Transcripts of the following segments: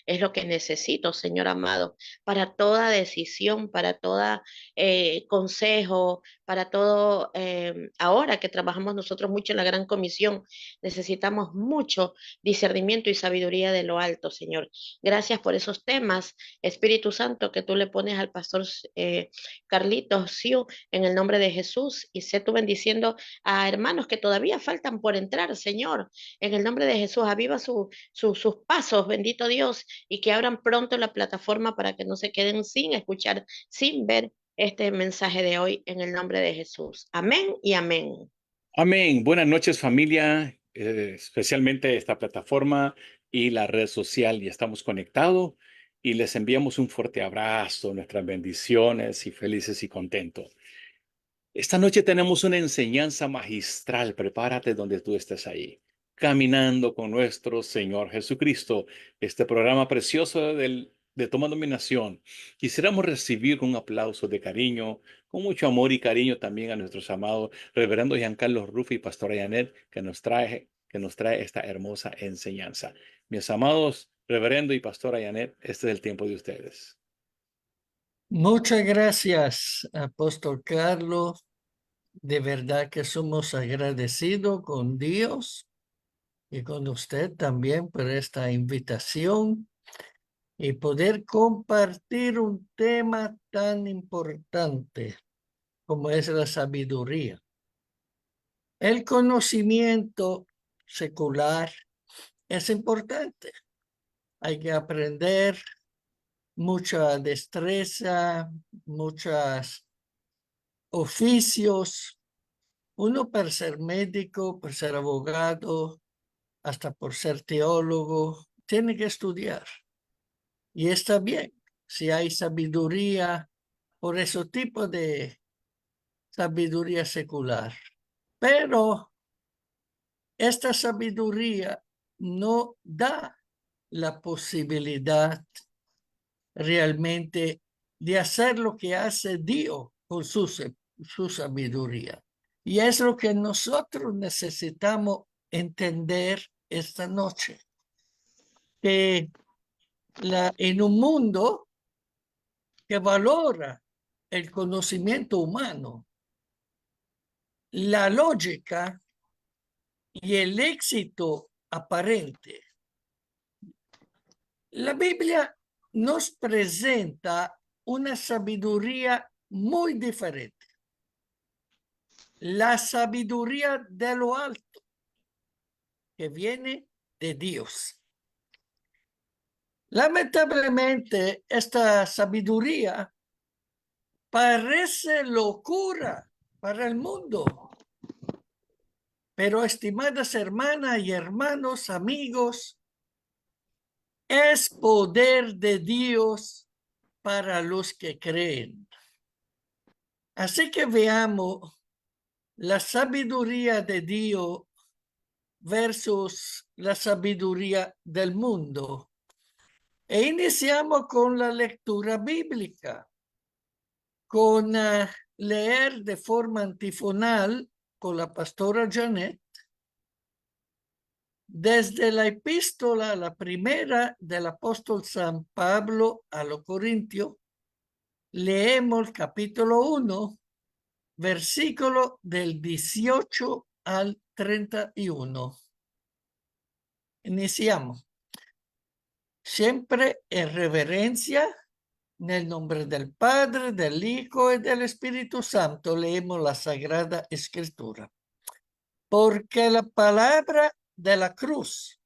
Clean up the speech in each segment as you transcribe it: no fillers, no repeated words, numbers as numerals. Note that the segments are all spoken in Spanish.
es lo que necesito, Señor amado, para toda decisión, para todo consejo, para todo, ahora que trabajamos nosotros mucho en la Gran Comisión, necesitamos mucho discernimiento y sabiduría de lo alto, Señor. Gracias por esos temas, Espíritu Santo, que tú le pones al pastor Carlitos Siu, en el nombre de Jesús, y sé tú bendiciendo a hermanos que todavía faltan por entrar, Señor, en el nombre de Jesús, aviva sus pasos, bendito Dios, y que abran pronto la plataforma para que no se queden sin escuchar, sin ver este mensaje de hoy en el nombre de Jesús. Amén y amén. Amén. Buenas noches, familia, especialmente esta plataforma y la red social. Ya estamos conectados y les enviamos un fuerte abrazo, nuestras bendiciones y felices y contentos. Esta noche tenemos una enseñanza magistral. Prepárate donde tú estés ahí, caminando con nuestro Señor Jesucristo. Este programa precioso de Toma Dominación. Quisiéramos recibir con un aplauso de cariño, con mucho amor y cariño también a nuestros amados Reverendo Giancarlo Rufo y Pastora Janet, que nos trae esta hermosa enseñanza. Mis amados Reverendo y Pastora Janet, este es el tiempo de ustedes. Muchas gracias, Apóstol Carlos. De verdad que somos agradecidos con Dios y con usted también por esta invitación y poder compartir un tema tan importante como es la sabiduría. El conocimiento secular es importante. Hay que aprender mucha destreza, muchos oficios. Uno por ser médico, por ser abogado, hasta por ser teólogo, tiene que estudiar. Y está bien si hay sabiduría por ese tipo de sabiduría secular. Pero esta sabiduría no da la posibilidad realmente de hacer lo que hace Dios con su sabiduría. Y es lo que nosotros necesitamos entender esta noche, que en un mundo que valora el conocimiento humano, la lógica y el éxito aparente, la Biblia nos presenta una sabiduría muy diferente. La sabiduría de lo alto, que viene de Dios. Lamentablemente, esta sabiduría parece locura para el mundo. Pero, estimadas hermanas y hermanos, amigos, es poder de Dios para los que creen. Así que veamos la sabiduría de Dios versus la sabiduría del mundo. E iniciamos con la lectura bíblica, con leer de forma antifonal con la pastora Janet, desde la epístola, la primera del apóstol San Pablo a los Corintios, leemos capítulo 1, versículo del 18 al 31. Iniciamos. Siempre en reverencia, en el nombre del Padre, del Hijo y del Espíritu Santo, leemos la Sagrada Escritura. Porque la palabra de la cruz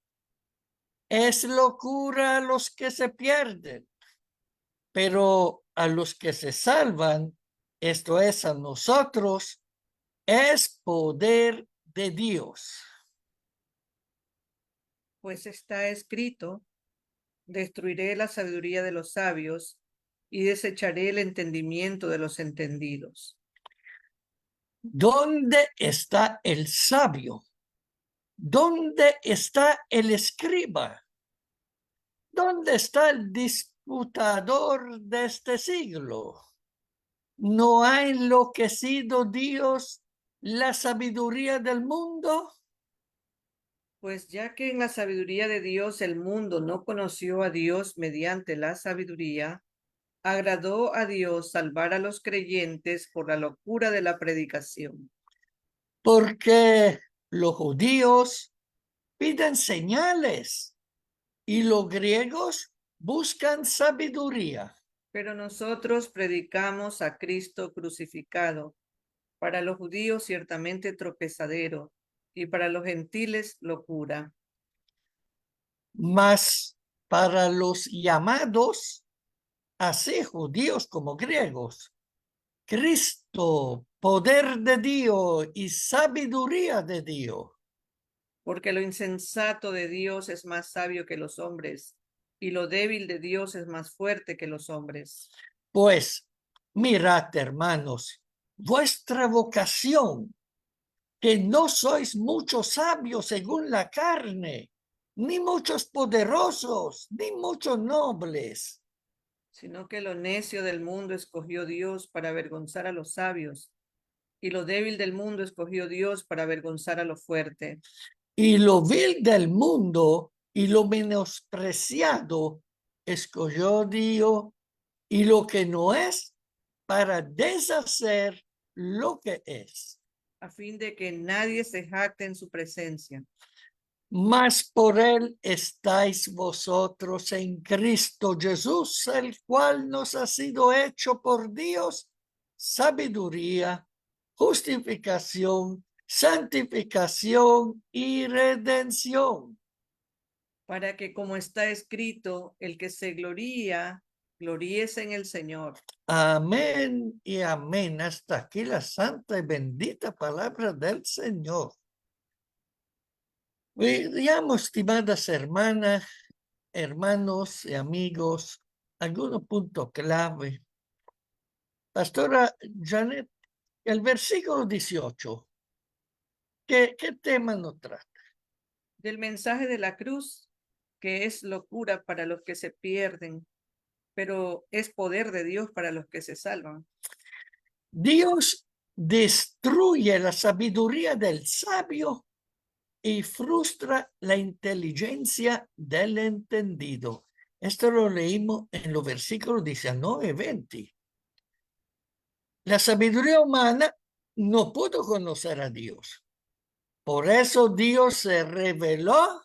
es locura a los que se pierden, pero a los que se salvan, esto es a nosotros, es poder de Dios. Pues está escrito: destruiré la sabiduría de los sabios y desecharé el entendimiento de los entendidos. ¿Dónde está el sabio? ¿Dónde está el escriba? ¿Dónde está el disputador de este siglo? ¿No ha enloquecido Dios la sabiduría del mundo? Pues ya que en la sabiduría de Dios el mundo no conoció a Dios mediante la sabiduría, agradó a Dios salvar a los creyentes por la locura de la predicación. Porque los judíos piden señales y los griegos buscan sabiduría. Pero nosotros predicamos a Cristo crucificado, para los judíos ciertamente tropezadero, y para los gentiles locura. Mas para los llamados, así judíos como griegos, Cristo, poder de Dios y sabiduría de Dios. Porque lo insensato de Dios es más sabio que los hombres, y lo débil de Dios es más fuerte que los hombres. Pues mirad, hermanos, vuestra vocación, que no sois muchos sabios según la carne, ni muchos poderosos, ni muchos nobles, Sino que lo necio del mundo escogió Dios para avergonzar a los sabios, y lo débil del mundo escogió Dios para avergonzar a lo fuerte. y lo vil del mundo y lo menospreciado escogió Dios, y lo que no es, para deshacer lo que es. A fin de que nadie se jacte en su presencia. Mas por él estáis vosotros en Cristo Jesús, el cual nos ha sido hecho por Dios sabiduría, justificación, santificación y redención. Para que, como está escrito, el que se gloría, gloríese en el Señor. Amén y amén. Hasta aquí la santa y bendita palabra del Señor. Veamos, estimadas hermanas, hermanos y amigos, algunos puntos clave. Pastora Janet, el versículo 18, ¿qué tema nos trata? Del mensaje de la cruz, que es locura para los que se pierden, pero es poder de Dios para los que se salvan. Dios destruye la sabiduría del sabio y frustra la inteligencia del entendido. Esto lo leímos en los versículos 19 y 20. La sabiduría humana no pudo conocer a Dios. Por eso Dios se reveló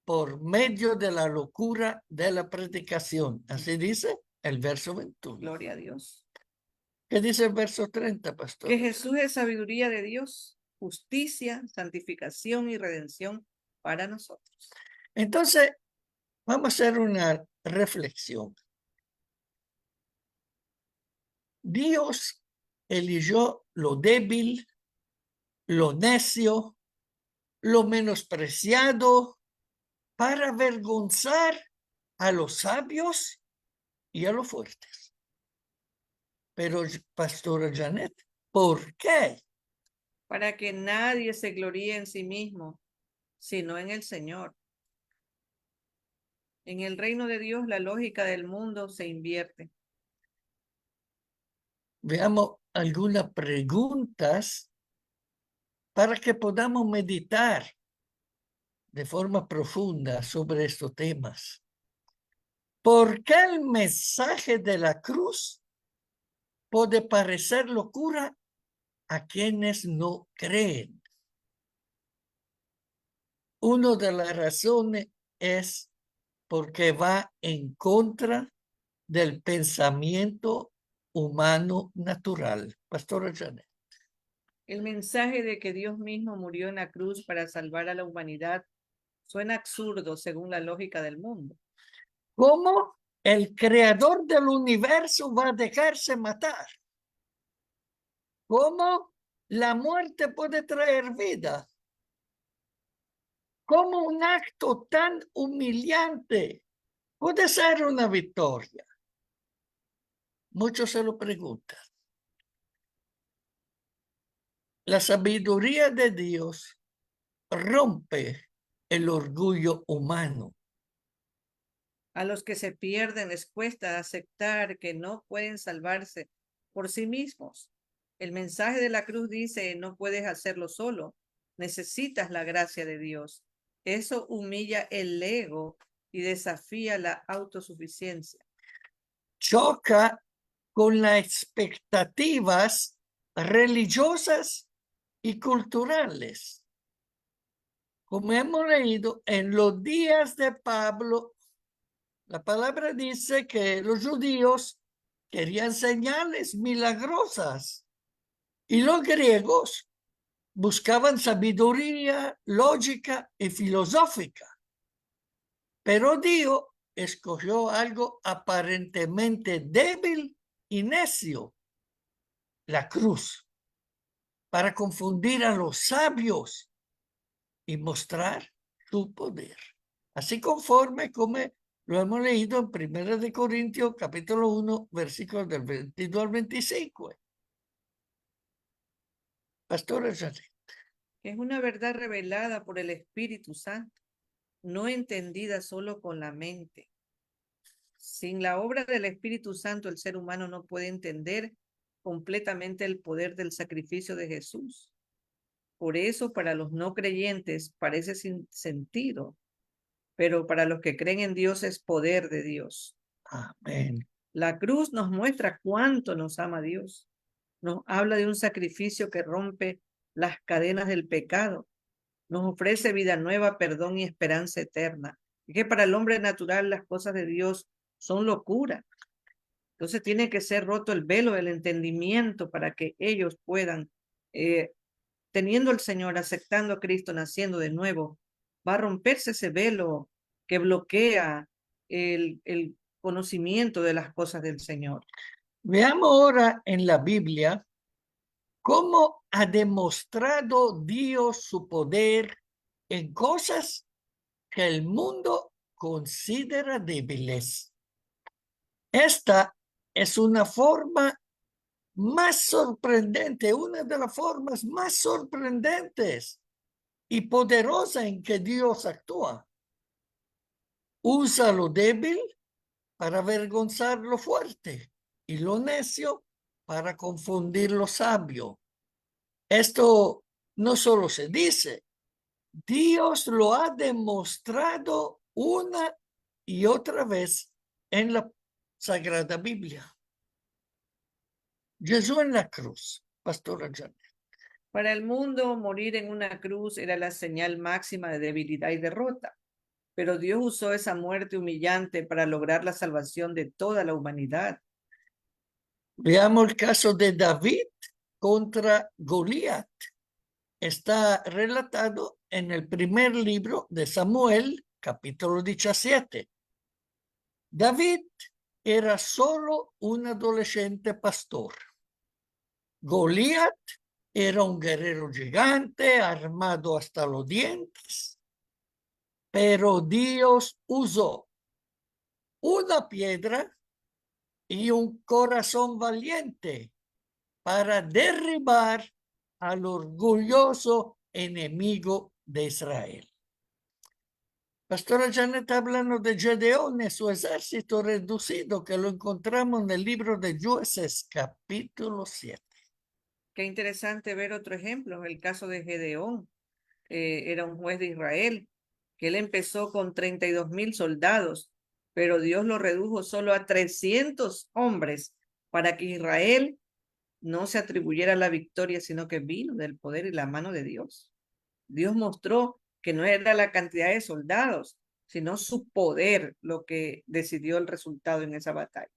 por medio de la locura de la predicación. Así dice el verso 21. Gloria a Dios. ¿Qué dice el verso 30, pastor? Que Jesús es sabiduría de Dios, justicia, santificación y redención para nosotros. Entonces, vamos a hacer una reflexión. Dios eligió lo débil, lo necio, lo menospreciado para avergonzar a los sabios y a los fuertes. Pero, pastora Janet, ¿por qué? Para que nadie se gloríe en sí mismo, sino en el Señor. En el reino de Dios, la lógica del mundo se invierte. Veamos algunas preguntas para que podamos meditar de forma profunda sobre estos temas. ¿Por qué el mensaje de la cruz puede parecer locura a quienes no creen? Una de las razones es porque va en contra del pensamiento humano natural. Pastora Janet. El mensaje de que Dios mismo murió en la cruz para salvar a la humanidad suena absurdo según la lógica del mundo. ¿Cómo el creador del universo va a dejarse matar? ¿Cómo la muerte puede traer vida? ¿Cómo un acto tan humillante puede ser una victoria? Muchos se lo preguntan. La sabiduría de Dios rompe el orgullo humano. A los que se pierden les cuesta aceptar que no pueden salvarse por sí mismos. El mensaje de la cruz dice, no puedes hacerlo solo, necesitas la gracia de Dios. Eso humilla el ego y desafía la autosuficiencia. Choca con las expectativas religiosas y culturales. Como hemos leído en los días de Pablo, la palabra dice que los judíos querían señales milagrosas y los griegos buscaban sabiduría lógica y filosófica. Pero Dios escogió algo aparentemente débil y necio, la cruz, para confundir a los sabios y mostrar su poder. Así conforme como lo hemos leído en 1 Corintios capítulo 1, versículos del 22 al 25. Pastora Janet. Es una verdad revelada por el Espíritu Santo, no entendida solo con la mente. Sin la obra del Espíritu Santo, el ser humano no puede entender completamente el poder del sacrificio de Jesús. Por eso, para los no creyentes parece sin sentido, pero para los que creen en Dios es poder de Dios. Amén. La cruz nos muestra cuánto nos ama Dios. Nos habla de un sacrificio que rompe las cadenas del pecado. Nos ofrece vida nueva, perdón y esperanza eterna. Y que para el hombre natural las cosas de Dios son locura. Entonces tiene que ser roto el velo del entendimiento para que ellos puedan, teniendo al Señor, aceptando a Cristo, naciendo de nuevo, va a romperse ese velo que bloquea el conocimiento de las cosas del Señor. Veamos ahora en la Biblia cómo ha demostrado Dios su poder en cosas que el mundo considera débiles. Esta es una forma más sorprendente, una de las formas más sorprendentes y poderosas en que Dios actúa. Usa lo débil para avergonzar lo fuerte y lo necio para confundir lo sabio. Esto no solo se dice, Dios lo ha demostrado una y otra vez en la Sagrada Biblia. Jesús en la cruz, Pastora Janet. Para el mundo, morir en una cruz era la señal máxima de debilidad y derrota, pero Dios usó esa muerte humillante para lograr la salvación de toda la humanidad. Veamos el caso de David contra Goliat. Está relatado en el primer libro de Samuel, capítulo 17. David era solo un adolescente pastor. Goliat era un guerrero gigante, armado hasta los dientes, pero Dios usó una piedra y un corazón valiente para derribar al orgulloso enemigo de Israel. Pastora Janet, hablando de Gedeón y su ejército reducido, que lo encontramos en el libro de Jueces, capítulo 7. Qué interesante ver otro ejemplo, el caso de Gedeón. Era un juez de Israel, que él empezó con 32,000 soldados, pero Dios lo redujo solo a 300 hombres para que Israel no se atribuyera la victoria, sino que vino del poder y la mano de Dios. Dios mostró que no era la cantidad de soldados, sino su poder lo que decidió el resultado en esa batalla.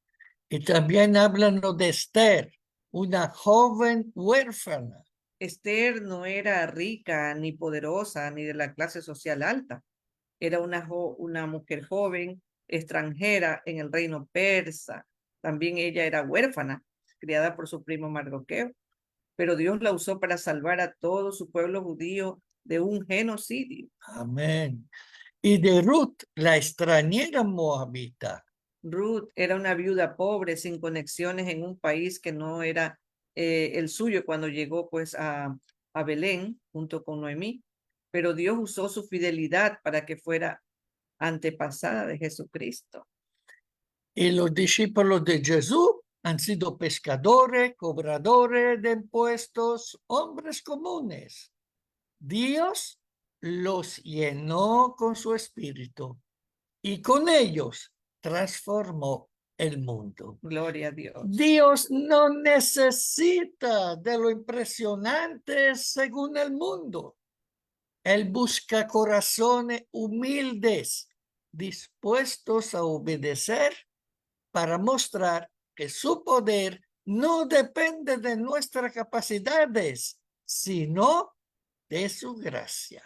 Y también hablando de Esther, una joven huérfana. Esther no era rica, ni poderosa, ni de la clase social alta. Era una mujer joven, extranjera en el reino persa. También ella era huérfana, criada por su primo Mardoqueo. Pero Dios la usó para salvar a todo su pueblo judío de un genocidio. Amén. Y de Ruth, la extranjera moabita. Ruth era una viuda pobre, sin conexiones en un país que no era el suyo cuando llegó pues a Belén junto con Noemí. Pero Dios usó su fidelidad para que fuera antepasada de Jesucristo. Y los discípulos de Jesús han sido pescadores, cobradores de impuestos, hombres comunes. Dios los llenó con su espíritu y con ellos transformó el mundo. Gloria a Dios. Dios no necesita de lo impresionante según el mundo. Él busca corazones humildes, dispuestos a obedecer para mostrar que su poder no depende de nuestras capacidades, sino de su gracia.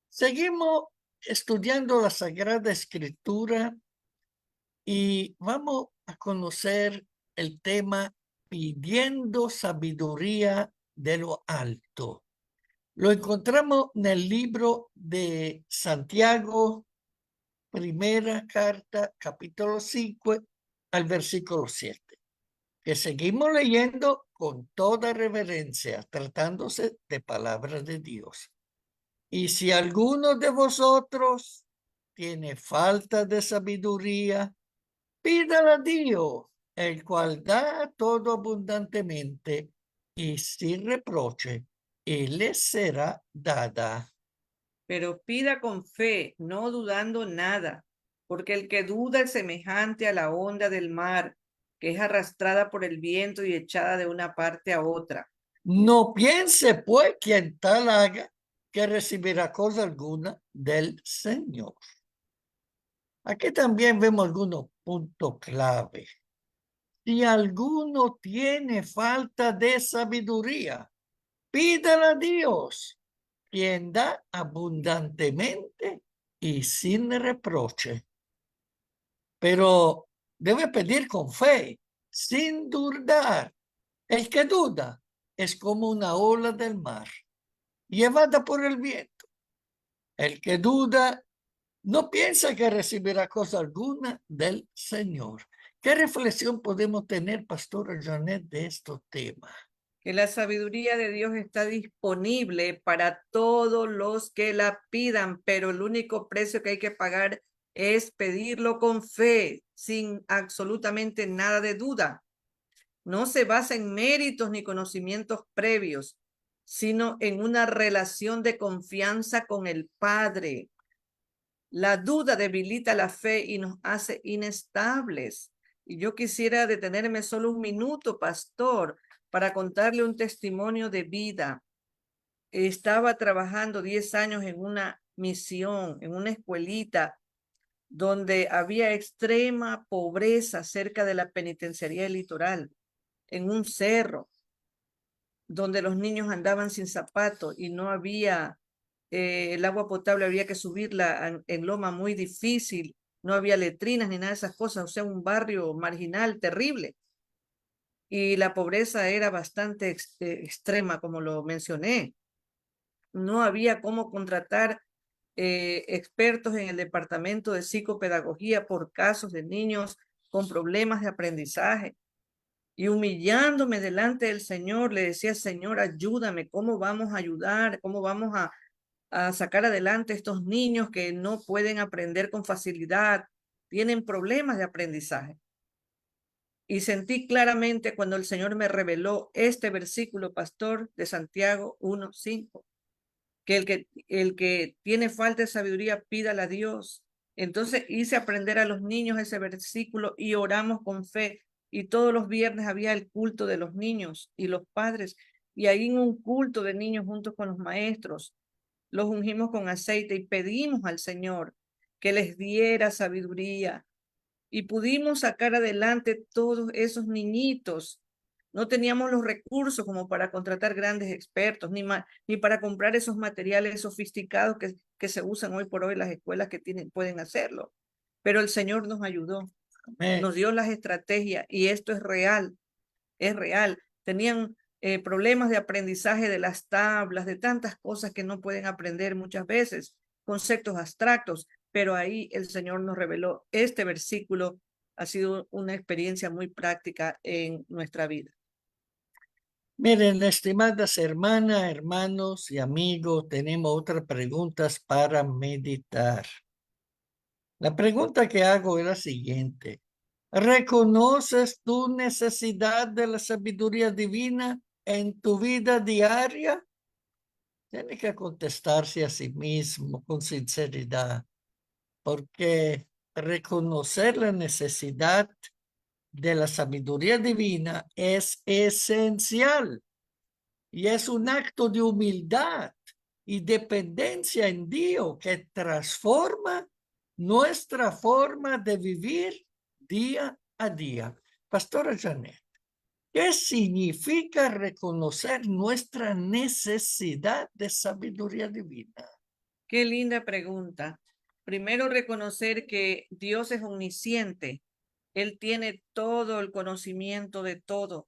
Seguimos estudiando la Sagrada Escritura y vamos a conocer el tema pidiendo sabiduría de lo alto. Lo encontramos en el libro de Santiago, primera carta, capítulo 5, al versículo 7, que seguimos leyendo con toda reverencia, tratándose de palabras de Dios. Y si alguno de vosotros tiene falta de sabiduría, pídala a Dios, el cual da todo abundantemente y sin reproche, y le será dada. Pero pida con fe, no dudando nada, porque el que duda es semejante a la onda del mar, que es arrastrada por el viento y echada de una parte a otra. No piense, pues, quien tal haga, que recibirá cosa alguna del Señor. Aquí también vemos algunos puntos clave. Si alguno tiene falta de sabiduría, pídala a Dios, quien da abundantemente y sin reproche. Pero debe pedir con fe, sin dudar. El que duda es como una ola del mar, llevada por el viento. El que duda no piensa que recibirá cosa alguna del Señor. ¿Qué reflexión podemos tener, Pastora Janet, de estos temas? Que la sabiduría de Dios está disponible para todos los que la pidan, pero el único precio que hay que pagar es pedirlo con fe, sin absolutamente nada de duda. No se basa en méritos ni conocimientos previos, sino en una relación de confianza con el Padre. La duda debilita la fe y nos hace inestables. Y yo quisiera detenerme solo un minuto, pastor, para contarle un testimonio de vida. Estaba trabajando 10 años en una misión, en una escuelita, donde había extrema pobreza cerca de la penitenciaría del Litoral, en un cerro, donde los niños andaban sin zapatos y no había el agua potable, había que subirla en loma muy difícil, no había letrinas ni nada de esas cosas, o sea, un barrio marginal terrible. Y la pobreza era bastante extrema, como lo mencioné. No había cómo contratar expertos en el departamento de psicopedagogía por casos de niños con problemas de aprendizaje. Y humillándome delante del Señor, le decía, Señor, ayúdame, ¿cómo vamos a ayudar? ¿Cómo vamos a sacar adelante estos niños que no pueden aprender con facilidad? Tienen problemas de aprendizaje. Y sentí claramente cuando el Señor me reveló este versículo, pastor, de Santiago 1:5, que el que tiene falta de sabiduría, pídala a Dios. Entonces hice aprender a los niños ese versículo y oramos con fe. Y todos los viernes había el culto de los niños y los padres. Y ahí en un culto de niños juntos con los maestros, los ungimos con aceite y pedimos al Señor que les diera sabiduría. Y pudimos sacar adelante todos esos niñitos. No teníamos los recursos como para contratar grandes expertos, ni para comprar esos materiales sofisticados que se usan hoy por hoy las escuelas que pueden hacerlo. Pero el Señor nos ayudó, nos dio las estrategias y esto es real, es real. Tenían problemas de aprendizaje de las tablas, de tantas cosas que no pueden aprender muchas veces, conceptos abstractos, pero ahí el Señor nos reveló este versículo. Ha sido una experiencia muy práctica en nuestra vida. Miren, estimadas hermanas, hermanos y amigos, tenemos otras preguntas para meditar. La pregunta que hago es la siguiente. ¿Reconoces tu necesidad de la sabiduría divina en tu vida diaria? tiene que contestarse a sí mismo con sinceridad, porque reconocer la necesidad de la sabiduría divina es esencial y es un acto de humildad y dependencia en Dios que transforma nuestra forma de vivir día a día. Pastora Janet, ¿qué significa reconocer nuestra necesidad de sabiduría divina? Qué linda pregunta. Primero, reconocer que Dios es omnisciente. Él tiene todo el conocimiento de todo.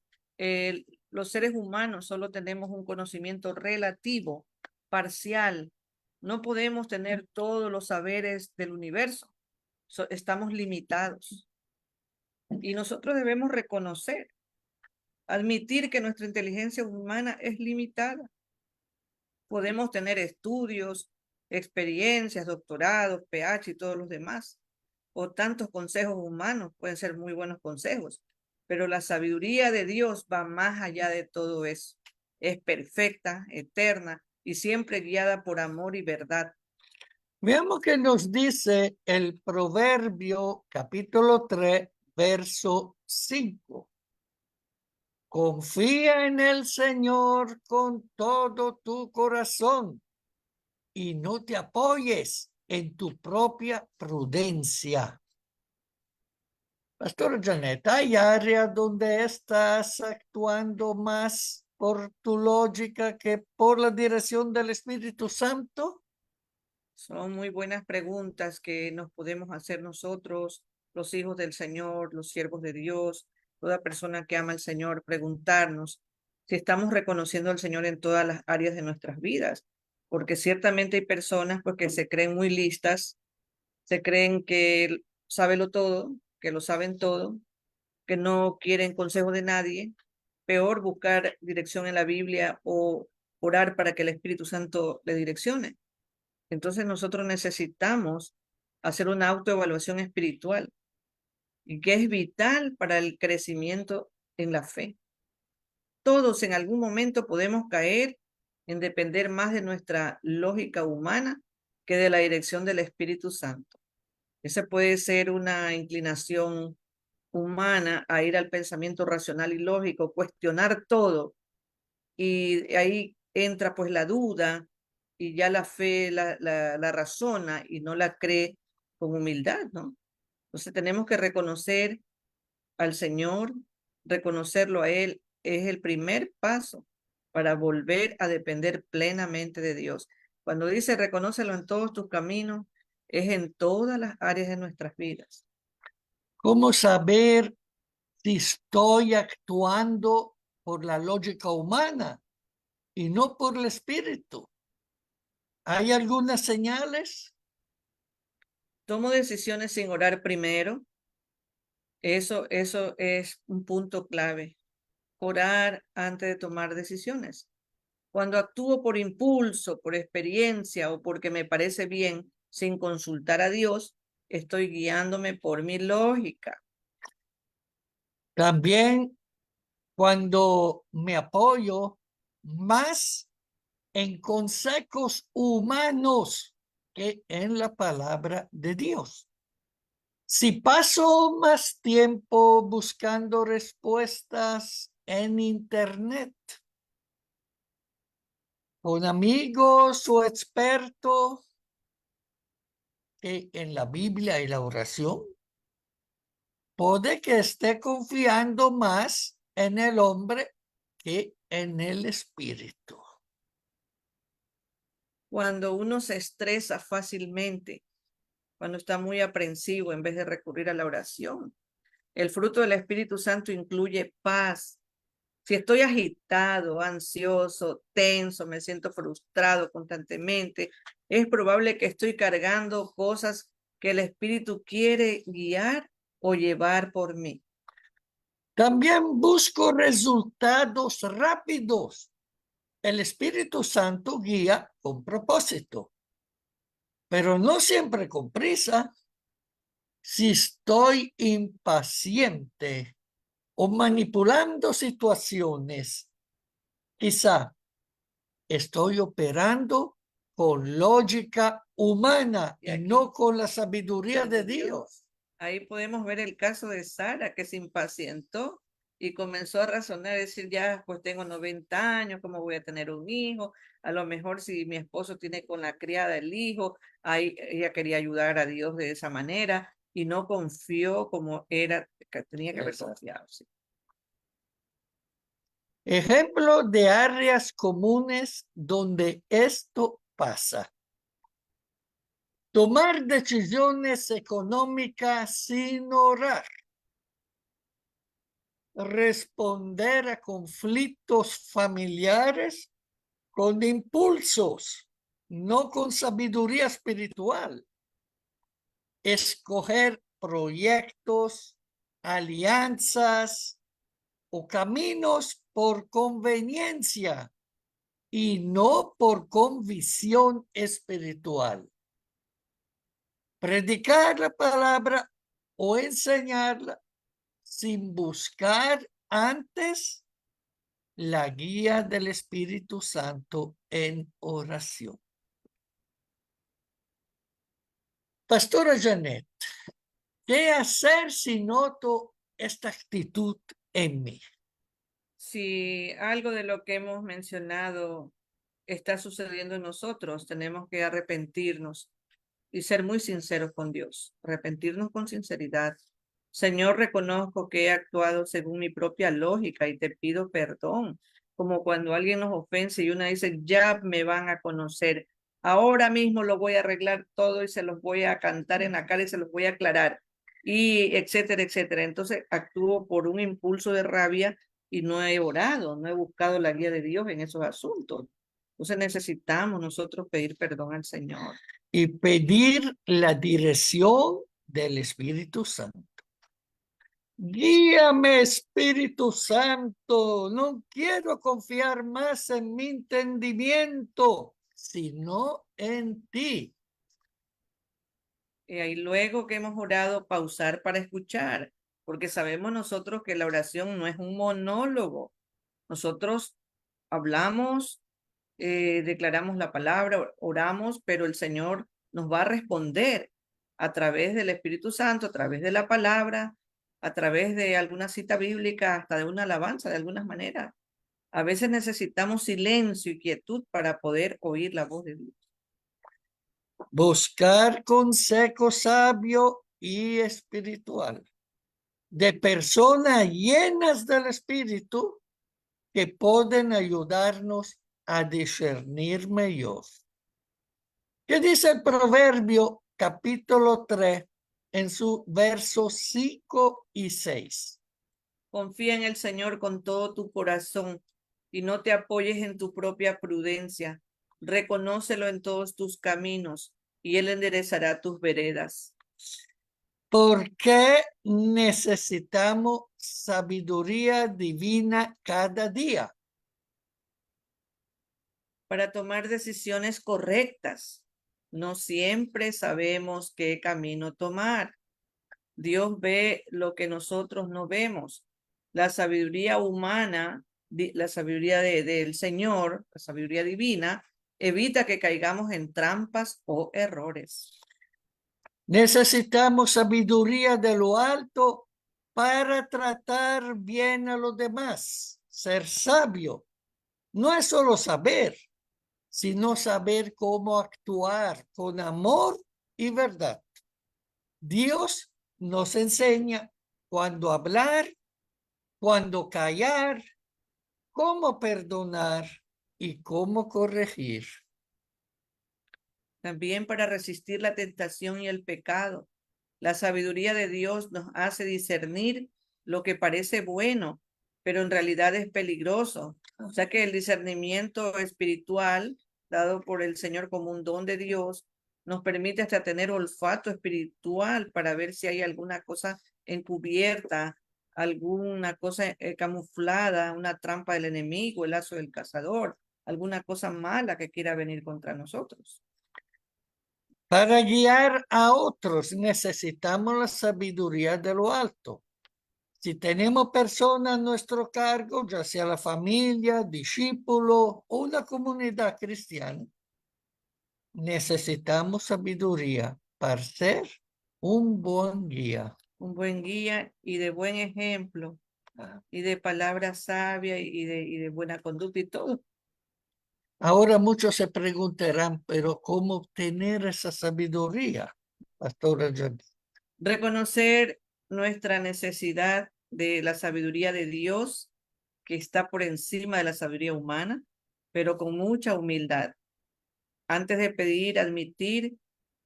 Los seres humanos solo tenemos un conocimiento relativo, parcial. No podemos tener todos los saberes del universo. Estamos limitados. Y nosotros debemos reconocer, admitir que nuestra inteligencia humana es limitada. Podemos tener estudios, experiencias, doctorados, PH y todos los demás, o tantos consejos humanos, pueden ser muy buenos consejos, pero la sabiduría de Dios va más allá de todo eso. Es perfecta, eterna y siempre guiada por amor y verdad. Veamos qué nos dice el Proverbio capítulo 3, verso 5. Confía en el Señor con todo tu corazón y no te apoyes en tu propia prudencia. Pastor Janet, ¿hay áreas donde estás actuando más por tu lógica que por la dirección del Espíritu Santo? Son muy buenas preguntas que nos podemos hacer nosotros, los hijos del Señor, los siervos de Dios, toda persona que ama al Señor, preguntarnos si estamos reconociendo al Señor en todas las áreas de nuestras vidas, porque ciertamente hay personas pues, que se creen muy listas, se creen que saben todo, que lo saben todo, que no quieren consejo de nadie, peor buscar dirección en la Biblia o orar para que el Espíritu Santo le direccione. Entonces nosotros necesitamos hacer una autoevaluación espiritual y que es vital para el crecimiento en la fe. Todos en algún momento podemos caer en depender más de nuestra lógica humana que de la dirección del Espíritu Santo. Esa puede ser una inclinación humana a ir al pensamiento racional y lógico, cuestionar todo, y ahí entra pues la duda y ya la fe la razona y no la cree con humildad, ¿no? Entonces tenemos que reconocer al Señor, reconocerlo a Él, es el primer paso para volver a depender plenamente de Dios. Cuando dice reconócelo en todos tus caminos, es en todas las áreas de nuestras vidas. ¿Cómo saber si estoy actuando por la lógica humana y no por el Espíritu? ¿Hay algunas señales? Tomo decisiones sin orar primero. Eso es un punto clave. Orar antes de tomar decisiones. Cuando actúo por impulso, por experiencia o porque me parece bien sin consultar a Dios, estoy guiándome por mi lógica. También cuando me apoyo más en consejos humanos que en la palabra de Dios. Si paso más tiempo buscando respuestas en Internet, con amigos o expertos, que en la Biblia y la oración, puede que esté confiando más en el hombre que en el Espíritu. Cuando uno se estresa fácilmente, cuando está muy aprensivo en vez de recurrir a la oración, el fruto del Espíritu Santo incluye paz. Si estoy agitado, ansioso, tenso, me siento frustrado constantemente, es probable que estoy cargando cosas que el Espíritu quiere guiar o llevar por mí. También busco resultados rápidos. El Espíritu Santo guía con propósito, pero no siempre con prisa. Si estoy impaciente o manipulando situaciones, quizá estoy operando con lógica humana Y y aquí- no con la sabiduría de Dios. Ahí podemos ver el caso de Sara, que se impacientó y comenzó a razonar, decir, ya, pues tengo 90 años, ¿cómo voy a tener un hijo? A lo mejor si mi esposo tiene con la criada el hijo, ahí ella quería ayudar a Dios de esa manera y no confió como era, que tenía que haber confiado. Sí. Ejemplo de áreas comunes donde esto pasa. Tomar decisiones económicas sin orar. Responder a conflictos familiares con impulsos, no con sabiduría espiritual. Escoger proyectos, alianzas o caminos por conveniencia y no por convicción espiritual. Predicar la palabra o enseñarla sin buscar antes la guía del Espíritu Santo en oración. Pastora Janet, ¿qué hacer si noto esta actitud en mí? Si algo de lo que hemos mencionado está sucediendo en nosotros, tenemos que arrepentirnos y ser muy sinceros con Dios, arrepentirnos con sinceridad. Señor, reconozco que he actuado según mi propia lógica y te pido perdón, como cuando alguien nos ofende y una dice, ya me van a conocer, ahora mismo lo voy a arreglar todo y se los voy a cantar en la cara y se los voy a aclarar, y etcétera, etcétera. Entonces actúo por un impulso de rabia y no he orado, no he buscado la guía de Dios en esos asuntos. Entonces necesitamos nosotros pedir perdón al Señor. Y pedir la dirección del Espíritu Santo. Guíame, Espíritu Santo, no quiero confiar más en mi entendimiento, sino en ti. Y luego que hemos orado, pausar para escuchar, porque sabemos nosotros que la oración no es un monólogo. Nosotros hablamos, declaramos la palabra, oramos, pero el Señor nos va a responder a través del Espíritu Santo, a través de la palabra, a través de alguna cita bíblica, hasta de una alabanza, de alguna manera. A veces necesitamos silencio y quietud para poder oír la voz de Dios. Buscar consejo sabio y espiritual de personas llenas del Espíritu que pueden ayudarnos a discernir mejor. ¿Qué dice el Proverbio capítulo 3 en su versos 5 y 6? Confía en el Señor con todo tu corazón y no te apoyes en tu propia prudencia. Reconócelo en todos tus caminos y Él enderezará tus veredas. ¿Por qué necesitamos sabiduría divina cada día? Para tomar decisiones correctas. No siempre sabemos qué camino tomar. Dios ve lo que nosotros no vemos. La sabiduría humana, la sabiduría del Señor, la sabiduría divina, evita que caigamos en trampas o errores. Necesitamos sabiduría de lo alto para tratar bien a los demás. Ser sabio no es solo saber, sino saber cómo actuar con amor y verdad. Dios nos enseña cuándo hablar, cuándo callar, cómo perdonar y cómo corregir. También para resistir la tentación y el pecado. La sabiduría de Dios nos hace discernir lo que parece bueno, pero en realidad es peligroso. O sea que el discernimiento espiritual dado por el Señor como un don de Dios nos permite hasta tener olfato espiritual para ver si hay alguna cosa encubierta, alguna cosa camuflada, una trampa del enemigo, el lazo del cazador, alguna cosa mala que quiera venir contra nosotros. Para guiar a otros necesitamos la sabiduría de lo alto. Si tenemos personas a nuestro cargo, ya sea la familia, discípulo o una comunidad cristiana, necesitamos sabiduría para ser un buen guía. Un buen guía y de buen ejemplo Ah. y de palabra sabia y de buena conducta y todo. Ahora muchos se preguntarán, pero ¿cómo obtener esa sabiduría, Pastora Janet? Reconocer nuestra necesidad de la sabiduría de Dios, que está por encima de la sabiduría humana, pero con mucha humildad. Antes de pedir, admitir,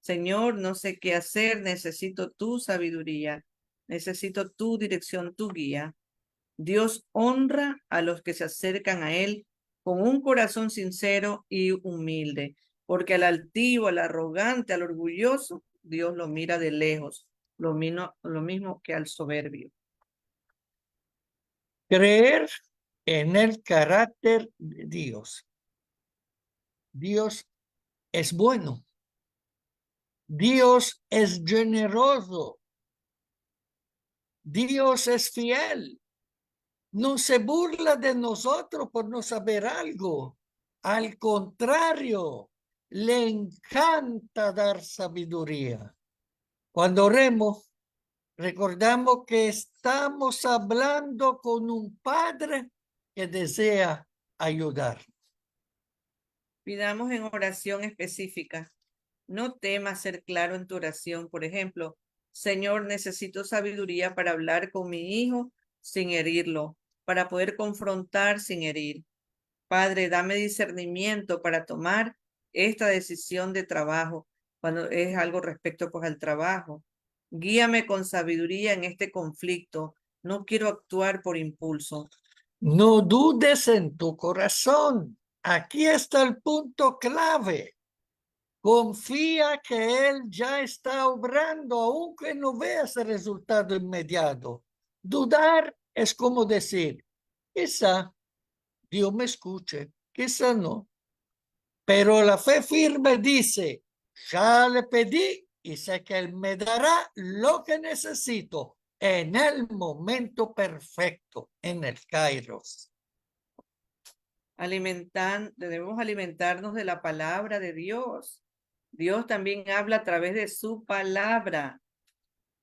Señor, no sé qué hacer, necesito tu sabiduría, necesito tu dirección, tu guía. Dios honra a los que se acercan a Él con un corazón sincero y humilde, porque al altivo, al arrogante, al orgulloso, Dios lo mira de lejos, lo mismo que al soberbio. Creer en el carácter de Dios. Dios es bueno. Dios es generoso. Dios es fiel. No se burla de nosotros por no saber algo. Al contrario, le encanta dar sabiduría. Cuando oremos, recordamos que estamos hablando con un Padre que desea ayudar. Pidamos en oración específica. No temas ser claro en tu oración. Por ejemplo, Señor, necesito sabiduría para hablar con mi hijo sin herirlo, para poder confrontar sin herir. Padre, dame discernimiento para tomar esta decisión de trabajo, cuando es algo respecto pues al trabajo. Guíame con sabiduría en este conflicto. No quiero actuar por impulso. No dudes en tu corazón. Aquí está el punto clave. Confía que Él ya está obrando, aunque no veas el resultado inmediato. Dudar es como decir, quizá Dios me escuche, quizá no. Pero la fe firme dice, ya le pedí y sé que Él me dará lo que necesito en el momento perfecto, en el Kairos. Debemos alimentarnos de la palabra de Dios. Dios también habla a través de su palabra.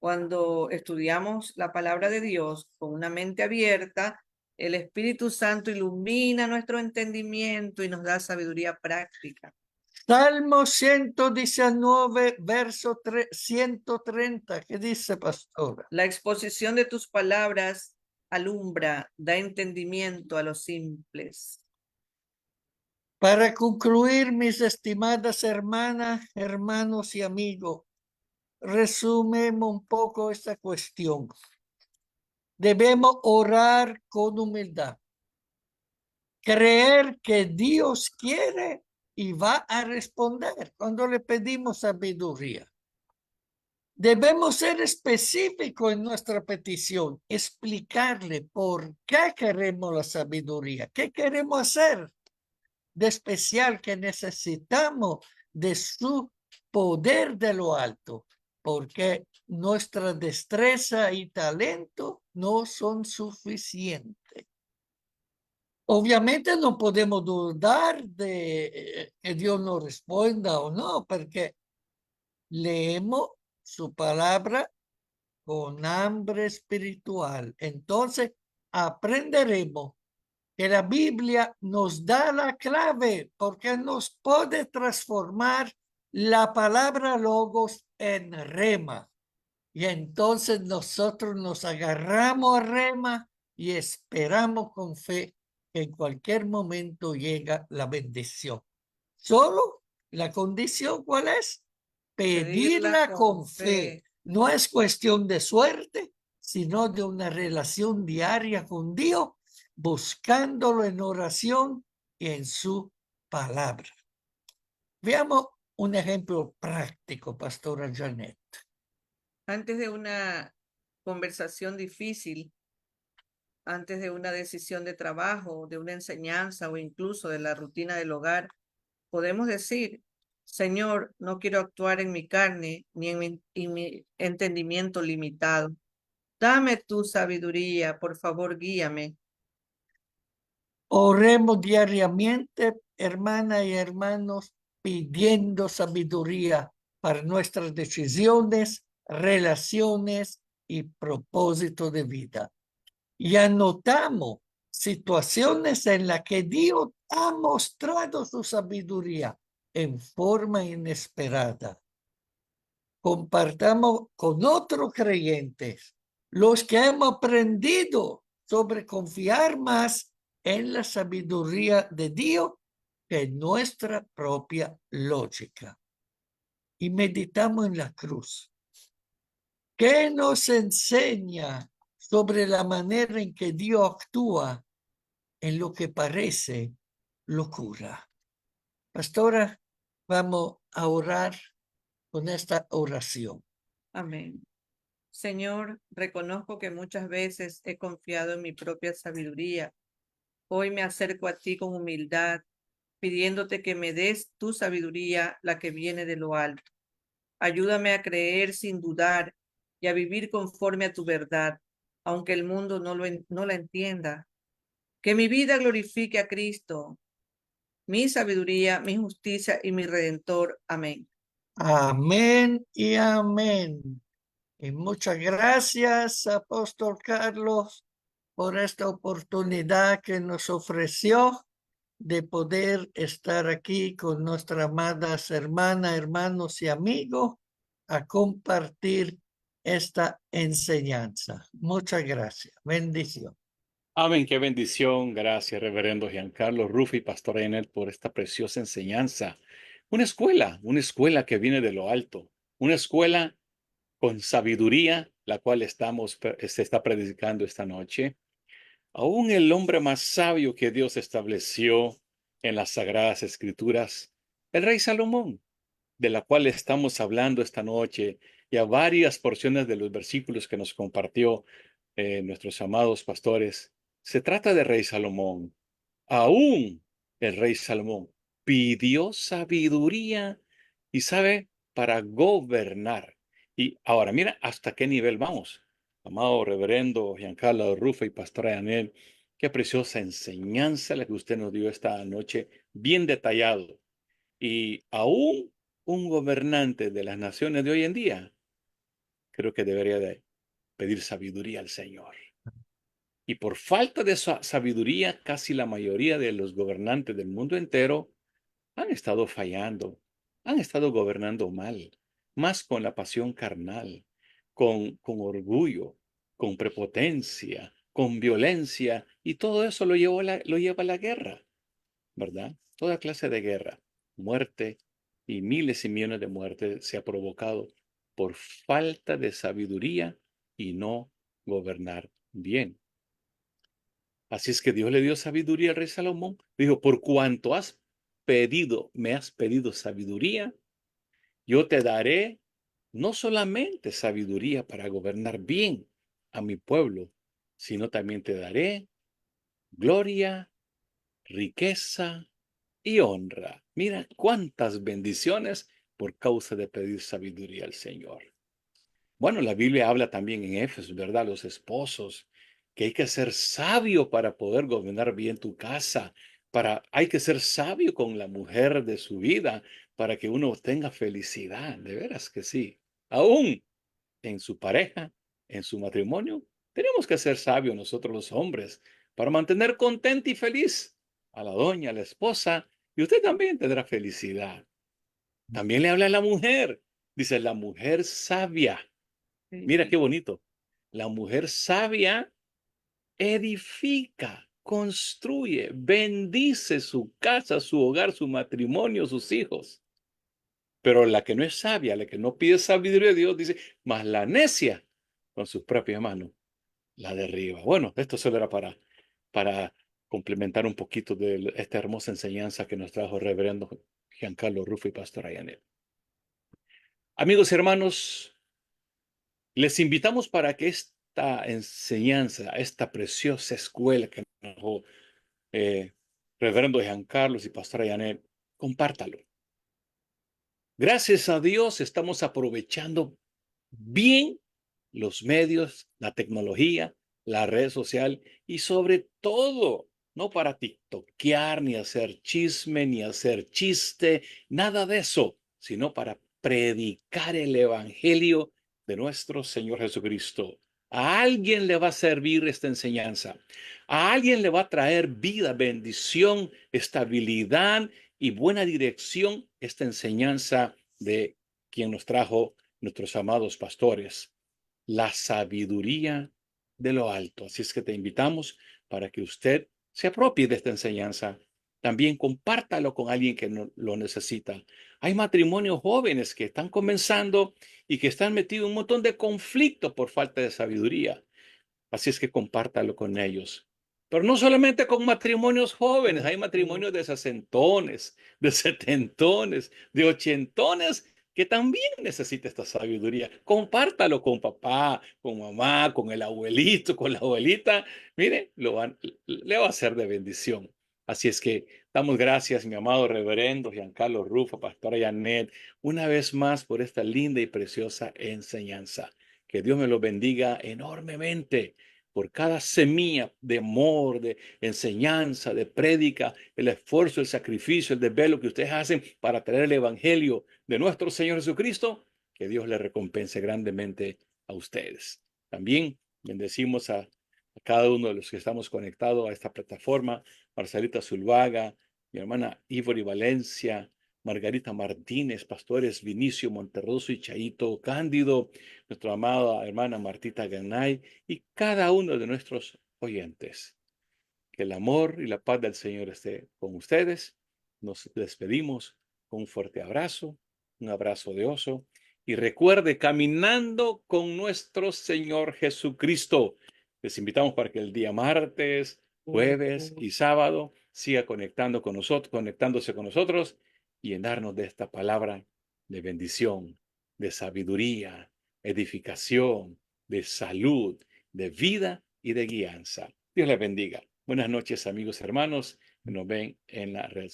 Cuando estudiamos la palabra de Dios con una mente abierta, el Espíritu Santo ilumina nuestro entendimiento y nos da sabiduría práctica. Salmo 119, verso 130. ¿Qué dice, pastora? La exposición de tus palabras alumbra, da entendimiento a los simples. Para concluir, mis estimadas hermanas, hermanos y amigos, resumemos un poco esta cuestión. Debemos orar con humildad, creer que Dios quiere y va a responder cuando le pedimos sabiduría. Debemos ser específicos en nuestra petición, explicarle por qué queremos la sabiduría, qué queremos hacer de especial, que necesitamos de su poder de lo alto, porque nuestra destreza y talento no son suficientes. Obviamente no podemos dudar de que Dios nos responda o no, porque leemos su palabra con hambre espiritual. Entonces aprenderemos que la Biblia nos da la clave porque nos puede transformar la palabra logos en rema. Y entonces nosotros nos agarramos a rema y esperamos con fe que en cualquier momento llega la bendición. Solo la condición, ¿cuál es? Pedirla con fe. No es cuestión de suerte, sino de una relación diaria con Dios, buscándolo en oración y en su palabra. Veamos un ejemplo práctico, Pastora Janet. Antes de una conversación difícil, antes de una decisión de trabajo, de una enseñanza o incluso de la rutina del hogar, podemos decir, Señor, no quiero actuar en mi carne ni en mi entendimiento limitado. Dame tu sabiduría, por favor, guíame. Oremos diariamente, hermanas y hermanos, pidiendo sabiduría para nuestras decisiones, relaciones y propósito de vida. Y anotamos situaciones en las que Dios ha mostrado su sabiduría en forma inesperada. Compartamos con otros creyentes los que hemos aprendido sobre confiar más en la sabiduría de Dios que en nuestra propia lógica. Y meditamos en la cruz. ¿Qué nos enseña sobre la manera en que Dios actúa en lo que parece locura? Pastora, vamos a orar con esta oración. Amén. Señor, reconozco que muchas veces he confiado en mi propia sabiduría. Hoy me acerco a ti con humildad, pidiéndote que me des tu sabiduría, la que viene de lo alto. Ayúdame a creer sin dudar y a vivir conforme a tu verdad, aunque el mundo no la entienda. Que mi vida glorifique a Cristo, mi sabiduría, mi justicia y mi Redentor. Amén. Amén y amén. Y muchas gracias, Apóstol Carlos, por esta oportunidad que nos ofreció de poder estar aquí con nuestras amadas hermanas, hermanos y amigos a compartir esta enseñanza. Muchas gracias. Bendición. Amén, qué bendición. Gracias, reverendo Giancarlo Rufo y Pastor Enel, por esta preciosa enseñanza. Una escuela que viene de lo alto, una escuela con sabiduría, la cual se está predicando esta noche. Aún el hombre más sabio que Dios estableció en las Sagradas Escrituras, el rey Salomón, de la cual estamos hablando esta noche, y a varias porciones de los versículos que nos compartió nuestros amados pastores. Se trata de rey Salomón. Aún el rey Salomón pidió sabiduría y sabe para gobernar. Y ahora mira hasta qué nivel vamos. Amado reverendo Giancarlo Rufo y pastora Yanel, qué preciosa enseñanza la que usted nos dio esta noche, bien detallado. Y aún un gobernante de las naciones de hoy en día, creo que debería de pedir sabiduría al Señor. Y por falta de sabiduría, casi la mayoría de los gobernantes del mundo entero han estado fallando, han estado gobernando mal, más con la pasión carnal, con orgullo, con prepotencia, con violencia, y todo eso lo lleva a la guerra, ¿verdad? Toda clase de guerra, muerte y millones de muertes se ha provocado por falta de sabiduría y no gobernar bien. Así es que Dios le dio sabiduría al rey Salomón. Dijo, por cuanto me has pedido sabiduría, yo te daré no solamente sabiduría para gobernar bien a mi pueblo, sino también te daré gloria, riqueza y honra. Mira cuántas bendiciones por causa de pedir sabiduría al Señor. Bueno, la Biblia habla también en Éfeso, ¿verdad? Los esposos, que hay que ser sabio para poder gobernar bien tu casa, hay que ser sabio con la mujer de su vida para que uno tenga felicidad, de veras que sí. Aún en su pareja, en su matrimonio, tenemos que ser sabios nosotros los hombres para mantener contenta y feliz a la doña, a la esposa, y usted también tendrá felicidad. También le habla a la mujer, dice la mujer sabia. Mira qué bonito. La mujer sabia edifica, construye, bendice su casa, su hogar, su matrimonio, sus hijos. Pero la que no es sabia, la que no pide sabiduría de Dios, dice, más la necia con sus propias manos la derriba. Bueno, esto solo era para complementar un poquito de esta hermosa enseñanza que nos trajo el reverendo Giancarlo Rufo y Pastor Ayanel. Amigos y hermanos, les invitamos para que esta enseñanza, esta preciosa escuela que nos dejó reverendo Giancarlo y Pastora Yanet, compártalo. Gracias a Dios estamos aprovechando bien los medios, la tecnología, la red social y sobre todo, no para tiktokear, ni hacer chisme, ni hacer chiste, nada de eso, sino para predicar el evangelio de nuestro Señor Jesucristo. A alguien le va a servir esta enseñanza. A alguien le va a traer vida, bendición, estabilidad y buena dirección esta enseñanza de quien nos trajo nuestros amados pastores, la sabiduría de lo alto. Así es que te invitamos para que usted se apropie de esta enseñanza. También compártalo con alguien que lo necesita. Hay matrimonios jóvenes que están comenzando y que están metidos en un montón de conflictos por falta de sabiduría. Así es que compártalo con ellos. Pero no solamente con matrimonios jóvenes, hay matrimonios de sesentones, de setentones, de ochentones que también necesita esta sabiduría. Compártalo con papá, con mamá, con el abuelito, con la abuelita. Mire, le va a ser de bendición. Así es que damos gracias, mi amado reverendo Giancarlo Rufo, pastora Janet, una vez más por esta linda y preciosa enseñanza. Que Dios me lo bendiga enormemente por cada semilla de amor, de enseñanza, de prédica, el esfuerzo, el sacrificio, el desvelo que ustedes hacen para traer el evangelio de nuestro Señor Jesucristo. Que Dios les recompense grandemente a ustedes. También bendecimos a cada uno de los que estamos conectados a esta plataforma. Marcelita Zulvaga, mi hermana Ivory Valencia, Margarita Martínez, pastores Vinicio Monterroso y Chaito Cándido, nuestra amada hermana Martita Ganay y cada uno de nuestros oyentes. Que el amor y la paz del Señor esté con ustedes. Nos despedimos con un fuerte abrazo, un abrazo de oso. Y recuerde, caminando con nuestro Señor Jesucristo. Les invitamos para que el día martes, jueves y sábado siga conectándose con nosotros y llenarnos de esta palabra de bendición, de sabiduría, edificación, de salud, de vida y de guianza. Dios les bendiga. Buenas noches, amigos, hermanos, que nos ven en la red.